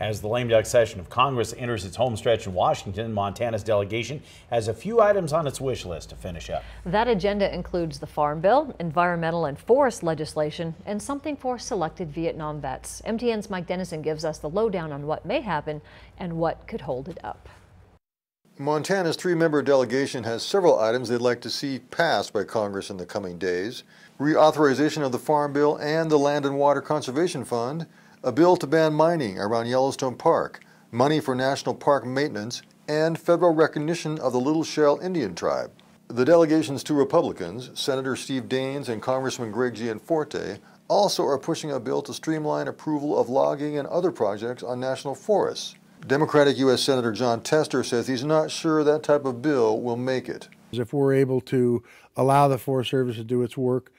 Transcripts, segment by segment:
As the lame duck session of Congress enters its home stretch in Washington, Montana's delegation has a few items on its wish list to finish up. That agenda includes the Farm Bill, environmental and forest legislation, and something for selected Vietnam vets. MTN's Mike Dennison gives us the lowdown on what may happen and what could hold it up. Montana's three-member delegation has several items they'd like to see passed by Congress in the coming days. Reauthorization of the Farm Bill and the Land and Water Conservation Fund, a bill to ban mining around Yellowstone Park, money for national park maintenance, and federal recognition of the Little Shell Indian tribe. The delegation's two Republicans, Senator Steve Daines and Congressman Greg Gianforte, also are pushing a bill to streamline approval of logging and other projects on national forests. Democratic U.S. Senator Jon Tester says he's not sure that type of bill will make it. If we're able to allow the Forest Service to do its work,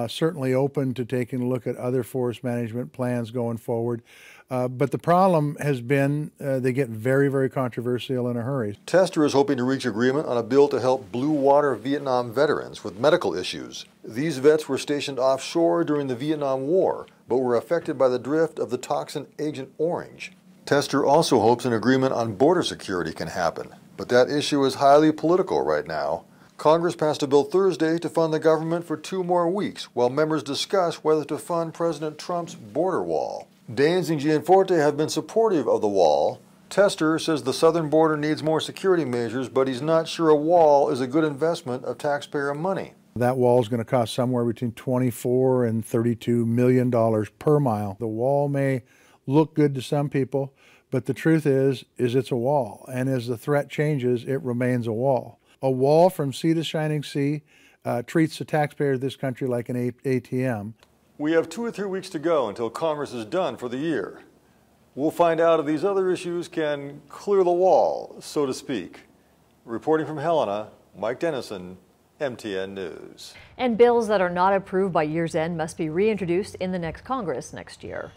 certainly open to taking a look at other forest management plans going forward. But the problem has been they get very, very controversial in a hurry. Tester is hoping to reach agreement on a bill to help Blue Water Vietnam veterans with medical issues. These vets were stationed offshore during the Vietnam War, but were affected by the drift of the toxin Agent Orange. Tester also hopes an agreement on border security can happen, but that issue is highly political right now. Congress passed a bill Thursday to fund the government for 2 more weeks while members discuss whether to fund President Trump's border wall. Daines and Gianforte have been supportive of the wall. Tester says the southern border needs more security measures, but he's not sure a wall is a good investment of taxpayer money. That wall is going to cost somewhere between $24 and $32 million per mile. The wall may look good to some people, but the truth is it's a wall. And as the threat changes, it remains a wall. A wall from sea to shining sea treats the taxpayer of this country like an ATM. We have 2 or 3 weeks to go until Congress is done for the year. We'll find out if these other issues can clear the wall, so to speak. Reporting from Helena, Mike Dennison, MTN News. And bills that are not approved by year's end must be reintroduced in the next Congress next year.